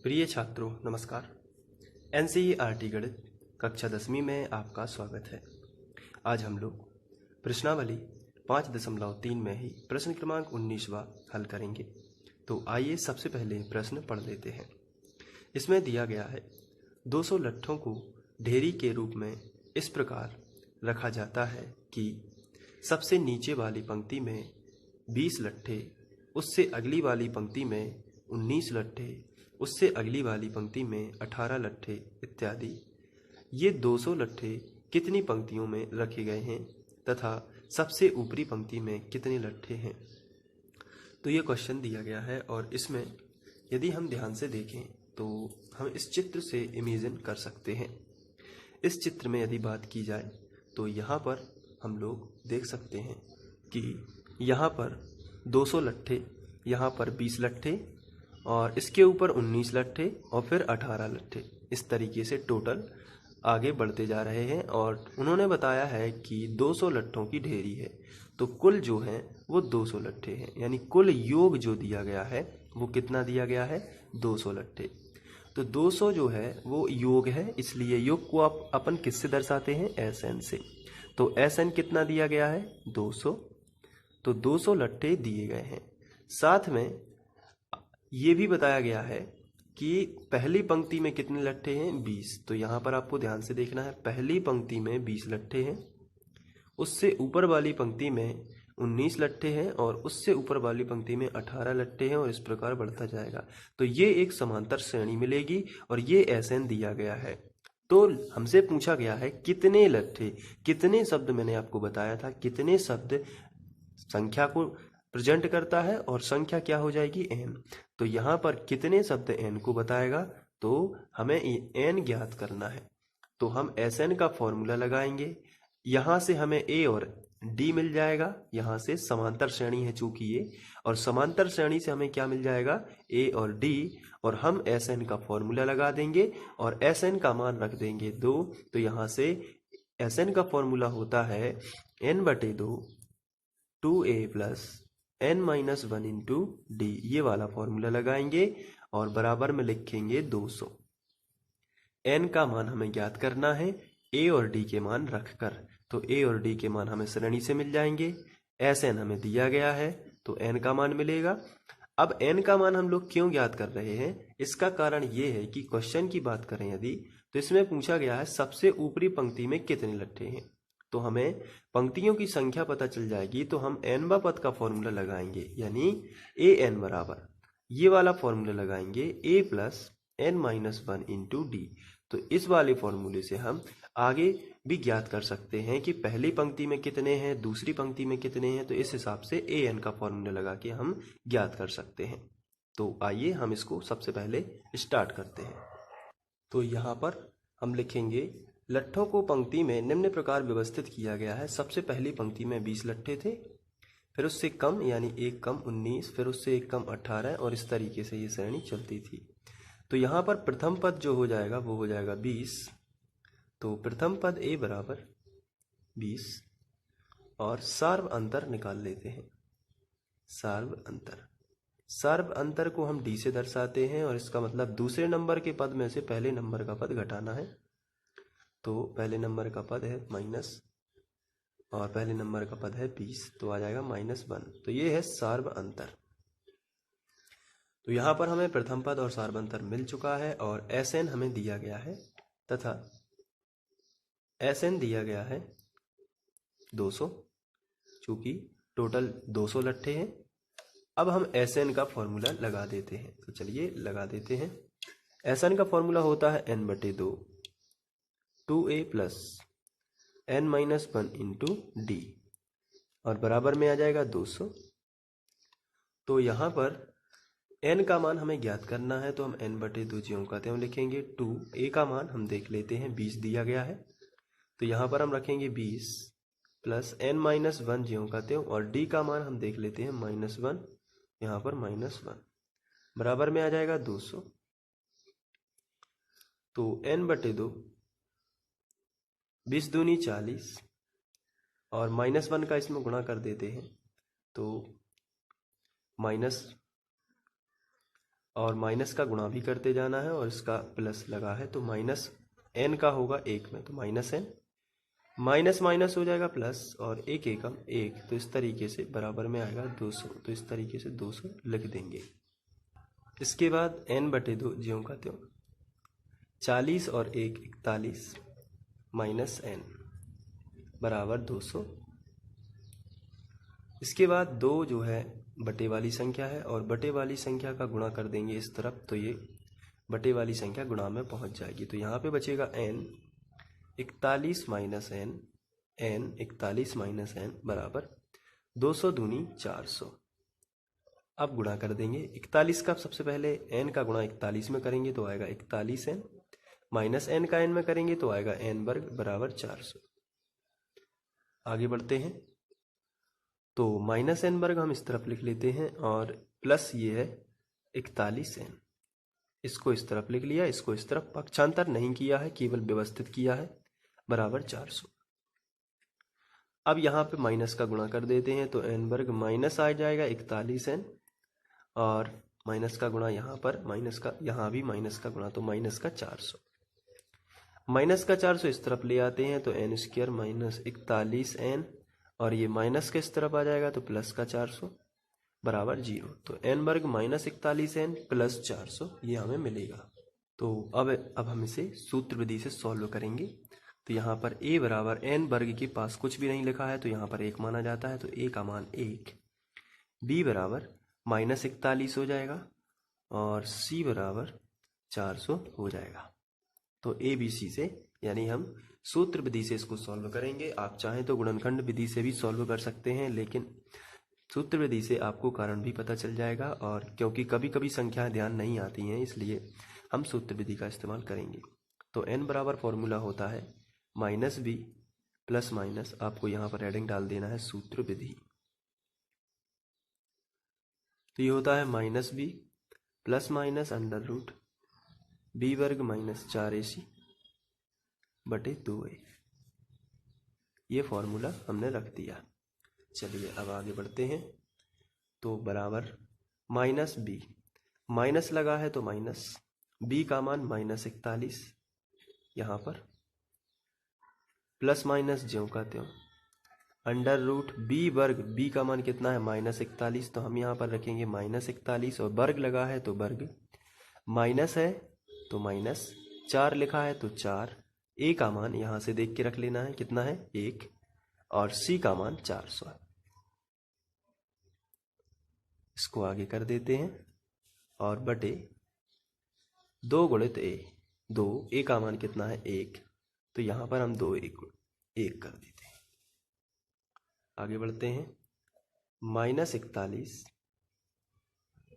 प्रिय छात्रों नमस्कार। एनसीईआरटी गणित कक्षा 10वीं में आपका स्वागत है। आज हम लोग प्रश्नावली 5.3 में ही प्रश्न क्रमांक 19वां हल करेंगे। तो आइए सबसे पहले प्रश्न पढ़ लेते हैं। इसमें दिया गया है 200 लट्ठों को ढेरी के रूप में इस प्रकार रखा जाता है कि सबसे नीचे वाली पंक्ति में 20 लट्ठे, उससे अगली वाली पंक्ति में 19 लट्ठे, उससे अगली वाली पंक्ति में 18 लट्ठे इत्यादि। ये 200 लट्ठे कितनी पंक्तियों में रखे गए हैं तथा सबसे ऊपरी पंक्ति में कितने लट्ठे हैं। तो ये क्वेश्चन दिया गया है और इसमें यदि हम ध्यान से देखें तो हम इस चित्र से इमेजिन कर सकते हैं। इस चित्र में यदि बात की जाए तो यहाँ पर हम लोग देख सकते हैं कि यहाँ पर 200 लट्ठे, यहाँ पर 20 लट्ठे और इसके ऊपर 19 लट्ठे और फिर 18 लट्ठे, इस तरीके से टोटल आगे बढ़ते जा रहे हैं। और उन्होंने बताया है कि 200 लट्ठों की ढेरी है, तो कुल जो है वो 200 लट्ठे हैं, यानी कुल योग जो दिया गया है वो कितना दिया गया है, 200 लट्ठे। तो 200 जो है वो योग है, इसलिए योग को आप अपन किससे दर्शाते हैं, SN से। तो SN कितना दिया गया है, 200। तो 200 लट्ठे दिए गए हैं। साथ में ये भी बताया गया है कि पहली पंक्ति में कितने लट्ठे हैं, 20। तो यहाँ पर आपको ध्यान से देखना है, पहली पंक्ति में 20 लट्ठे हैं, उससे ऊपर वाली पंक्ति में 19 लट्ठे हैं और उससे ऊपर वाली पंक्ति में 18 लट्ठे हैं और इस प्रकार बढ़ता जाएगा। तो ये एक समांतर श्रेणी मिलेगी और ये SN दिया गया है। तो हमसे पूछा गया है कितने लट्ठे, कितने शब्द मैंने आपको बताया था, कितने शब्द संख्या को प्रेजेंट करता है और संख्या क्या हो जाएगी, n। तो यहाँ पर कितने शब्द n को बताएगा, तो हमें n ज्ञात करना है। तो हम SN का फॉर्मूला लगाएंगे, यहाँ से हमें a और d मिल जाएगा, यहाँ से समांतर श्रेणी है चूंकि ये, और समांतर श्रेणी से हमें क्या मिल जाएगा, a और d, और हम SN का फॉर्मूला लगा देंगे और SN का मान रख देंगे 2। तो यहाँ से SN का फॉर्मूला होता है n/2 2a plus n-1 into D, ये वाला फॉर्मूला लगाएंगे और बराबर में लिखेंगे 200। n का मान हमें ज्ञात करना है a और d के मान रखकर। तो a और d के मान हमें श्रेणी से मिल जाएंगे, SN हमें दिया गया है तो n का मान मिलेगा। अब n का मान हम लोग क्यों ज्ञात कर रहे हैं, इसका कारण ये है कि क्वेश्चन की बात करें यदि, तो इसमें पूछा गया है सबसे ऊपरी पंक्ति में कितने लट्ठे हैं। तो हमें पंक्तियों की संख्या पता चल जाएगी, तो हम n पद का फॉर्मूला लगाएंगे, यानी an बराबर ये वाला फॉर्मूला लगाएंगे a plus n-1 into D. तो इस वाले फॉर्मूले से हम आगे भी ज्ञात कर सकते हैं कि पहली पंक्ति में कितने हैं, दूसरी पंक्ति में कितने हैं। तो इस हिसाब से an का फॉर्मूला लगा के हम ज्ञात कर सकते हैं। तो आइए हम इसको सबसे पहले स्टार्ट करते हैं। तो यहाँ पर हम लिखेंगे लट्ठों को पंक्ति में निम्न प्रकार व्यवस्थित किया गया है। सबसे पहली पंक्ति में 20 लट्ठे थे, फिर उससे कम यानी एक कम 19, फिर उससे एक कम 18 और इस तरीके से ये श्रेणी चलती थी। तो यहाँ पर प्रथम पद जो हो जाएगा वो हो जाएगा 20। तो प्रथम पद a बराबर 20 और सार्व अंतर निकाल लेते हैं। सार्व अंतर को हम d से दर्शाते हैं और इसका मतलब दूसरे नंबर के पद में से पहले नंबर का पद घटाना है। तो पहले नंबर का पद है माइनस और पहले नंबर का पद है 20, तो आ जाएगा -1। तो ये है सार्व अंतर। तो यहाँ पर हमें प्रथम पद और सार्व अंतर मिल चुका है और SN हमें दिया गया है तथा SN दिया गया है 200, चूंकि टोटल 200 लट्ठे हैं। अब हम SN का फॉर्मूला लगा देते हैं। तो चलिए लगा देते हैं। SN का फॉर्मूला होता है n/2 2a plus n-1 into D और बराबर में आ जाएगा 200। तो यहाँ पर n का मान हमें ज्ञात करना है, तो हम n/2 ज्यों का त्यों लिखेंगे। 2a का मान हम देख लेते हैं, 20 दिया गया है, तो यहाँ पर हम रखेंगे 20 प्लस n-1 ज्यों का त्यों, और d का मान हम देख लेते हैं -1, यहाँ पर -1 बराबर में आ जाएगा 200। तो n/2 20 दूनी 40 और -1 का इसमें गुणा कर देते हैं, तो माइनस और माइनस का गुणा भी करते जाना है और इसका प्लस लगा है तो माइनस एन का होगा एक में, तो माइनस एन, माइनस माइनस हो जाएगा प्लस, और एक एकम एक, तो इस तरीके से बराबर में आएगा 200, तो इस तरीके से 200 लिख देंगे। इसके बाद n बटे 2 ज्यों का त्यों, 40 और 1 41 माइनस n बराबर 200। इसके बाद 2 जो है बटे वाली संख्या है और बटे वाली संख्या का गुणा कर देंगे इस तरफ, तो ये बटे वाली संख्या गुणा में पहुंच जाएगी। तो यहाँ पे बचेगा n 41 minus n, n 41 minus n बराबर 200 दूनी 400। अब गुणा कर देंगे 41 का, सबसे पहले n का गुणा 41 में करेंगे तो आएगा 41n, माइनस n का n में करेंगे तो आएगा n वर्ग बराबर 400। आगे बढ़ते हैं तो माइनस n वर्ग हम इस तरफ लिख लेते हैं और प्लस ये है 41n, इसको इस तरफ लिख लिया, इसको इस तरफ, पक्षांतर नहीं किया है, केवल व्यवस्थित किया है, बराबर 400। अब यहाँ पे माइनस का गुणा कर देते हैं तो n वर्ग माइनस आ जाएगा 41n, और माइनस का गुणा यहाँ पर, माइनस का यहाँ भी माइनस का गुणा, तो माइनस का 400, माइनस का 400 इस तरफ ले आते हैं तो n स्क्वायर माइनस 41n, और ये माइनस के इस तरफ आ जाएगा तो प्लस का 400 बराबर 0। तो n वर्ग माइनस 41n प्लस 400 ये हमें मिलेगा। तो अब हम इसे सूत्र विधि से सॉल्व करेंगे। तो यहाँ पर a बराबर n वर्ग के पास कुछ भी नहीं लिखा है तो यहाँ पर 1 माना जाता है, तो a का मान 1, b बराबर माइनस 41 हो जाएगा और c बराबर 400 हो जाएगा। तो a b c से, यानी हम सूत्र विधि से इसको सॉल्व करेंगे। आप चाहें तो गुणनखंड विधि से भी सॉल्व कर सकते हैं, लेकिन सूत्र विधि से आपको कारण भी पता चल जाएगा, और क्योंकि कभी कभी संख्याएं ध्यान नहीं आती हैं इसलिए हम सूत्र विधि का इस्तेमाल करेंगे। तो n बराबर फॉर्मूला होता है माइनस बी प्लस माइनस, आपको यहाँ पर हेडिंग डाल देना है सूत्र विधि। तो ये होता है minus b plus minus under root b वर्ग माइनस 4ac बटे 2a। ये फॉर्मूला हमने रख दिया। चलिए अब आगे बढ़ते हैं। तो बराबर माइनस बी, माइनस लगा है तो माइनस, बी का मान माइनस 41, यहाँ पर प्लस माइनस ज्यों का त्यों, अंडर रूट बी वर्ग, बी का मान कितना है माइनस 41, तो हम यहाँ पर रखेंगे माइनस 41, और वर्ग लगा है तो वर्ग, माइनस है तो माइनस, 4 लिखा है तो 4, ए का मान यहाँ से देख के रख लेना है कितना है 1, और सी का मान 400 है। इसको आगे कर देते हैं और बटे 2 गुणित ए, 2, ए का मान कितना है 1, तो यहाँ पर हम 2 1 कर देते हैं। आगे बढ़ते हैं, माइनस 41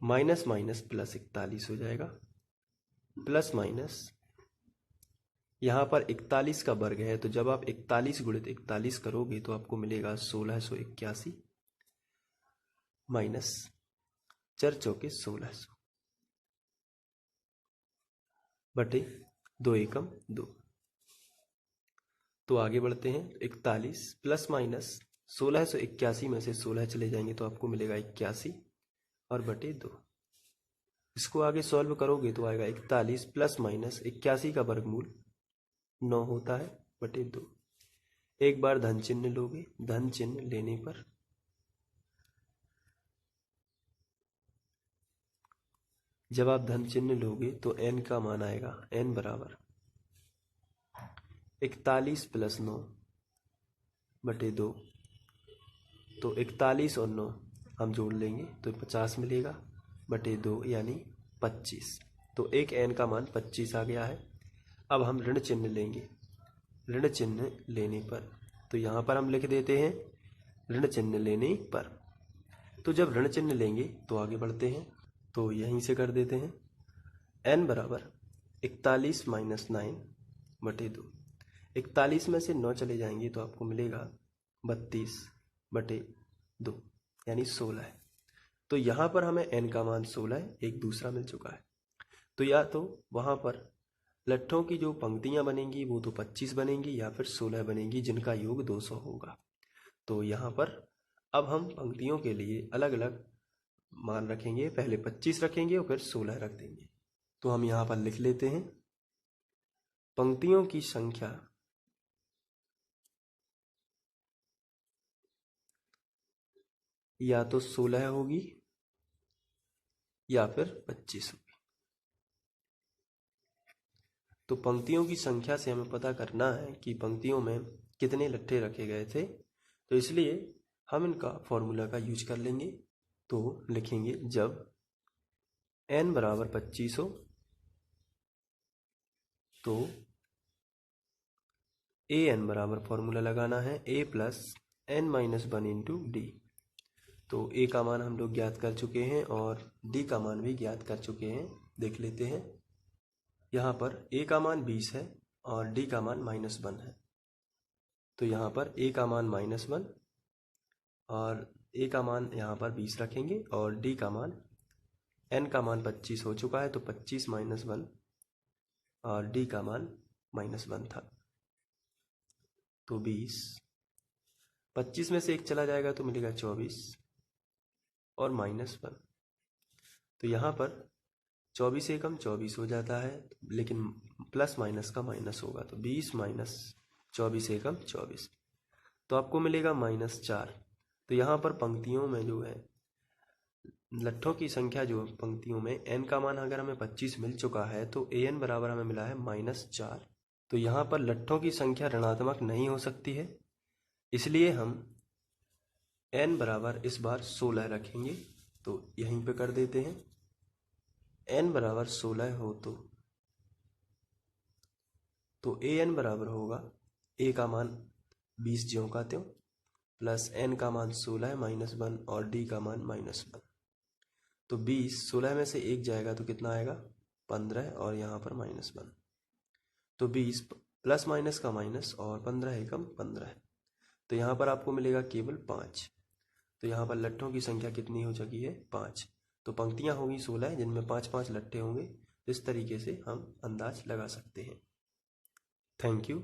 माइनस माइनस प्लस 41 हो जाएगा, प्लस माइनस, यहाँ पर 41 का वर्ग है तो जब आप 41 गुणित 41 करोगे तो आपको मिलेगा 1681, माइनस 4 चौके 1600 बटे 2 एकम 2। तो आगे बढ़ते हैं, 41 प्लस माइनस 1681 में से 16 चले जाएंगे तो आपको मिलेगा 81 और बटे 2। इसको आगे सॉल्व करोगे तो आएगा 41 प्लस माइनस 81 का वर्गमूल 9 होता है बटे 2। एक बार धन चिन्ह लोगे, धन चिन्ह लेने पर जब आप धन चिन्ह लोगे तो n का मान आएगा, n बराबर 41 प्लस 9 बटे 2। तो 41 और 9 हम जोड़ लेंगे तो 50 मिलेगा बटे 2 यानी 25। तो एक n का मान 25 आ गया है। अब हम ऋण चिन्ह लेंगे, ऋण चिन्ह लेने पर तो यहाँ पर हम लिख देते हैं ऋण चिन्ह लेने पर। तो जब ऋण चिन्ह लेंगे तो आगे बढ़ते हैं, तो यहीं से कर देते हैं, n बराबर 41 माइनस 9 बटे 2। 41 में से 9 चले जाएंगे तो आपको मिलेगा 32 बटे 2 यानी 16 है। तो यहाँ पर हमें n का मान 16 है, एक दूसरा मिल चुका है। तो या तो वहाँ पर लट्ठों की जो पंक्तियाँ बनेंगी वो तो 25 बनेंगी या फिर 16 बनेंगी जिनका योग 200 होगा। तो यहाँ पर अब हम पंक्तियों के लिए अलग अलग मान रखेंगे, पहले 25 रखेंगे और फिर 16 रख देंगे। तो हम यहाँ पर लिख लेते हैं पंक्तियों की संख्या या तो 16 होगी या फिर 25 होगी। तो पंक्तियों की संख्या से हमें पता करना है कि पंक्तियों में कितने लट्ठे रखे गए थे, तो इसलिए हम इनका फॉर्मूला का यूज कर लेंगे। तो लिखेंगे जब n बराबर 25 हो तो an बराबर फॉर्मूला लगाना है a plus n minus 1 into D. तो a का मान हम लोग ज्ञात कर चुके हैं और d का मान भी ज्ञात कर चुके हैं। देख लेते हैं, यहाँ पर a का मान 20 है और d का मान -1 है। तो यहाँ पर a का मान -1 और a का मान यहाँ पर 20 रखेंगे और d का मान, n का मान 25 हो चुका है तो 25 माइनस 1 और d का मान -1 था। तो 20, 25 में से एक चला जाएगा तो मिलेगा 24 और -1। तो यहाँ पर 24 एकम 24 हो जाता है, लेकिन प्लस माइनस का माइनस होगा तो 20 माइनस 24 एकम 24, तो आपको मिलेगा -4। तो यहाँ पर पंक्तियों में जो है लट्ठों की संख्या, जो पंक्तियों में n का मान अगर हमें 25 मिल चुका है तो an बराबर हमें मिला है -4। तो यहाँ पर लट्ठों की संख्या ऋणात्मक नहीं हो सकती है, इसलिए हम n बराबर इस बार 16 रखेंगे। तो यहीं पे कर देते हैं, n बराबर 16 हो तो an बराबर होगा a का मान 20 ज्यों का त्यों प्लस n का मान 16 -1 और d का मान -1। तो 20, 16 में से एक जाएगा तो कितना आएगा 15 और यहाँ पर -1। तो 20 प्लस माइनस का माइनस और 15 एकम 15, तो यहाँ पर आपको मिलेगा केवल 5। तो यहाँ पर लट्ठों की संख्या कितनी हो चुकी है 5। तो पंक्तियाँ होंगी 16 जिनमें 5-5 लट्ठे होंगे। इस तरीके से हम अंदाज लगा सकते हैं। Thank you.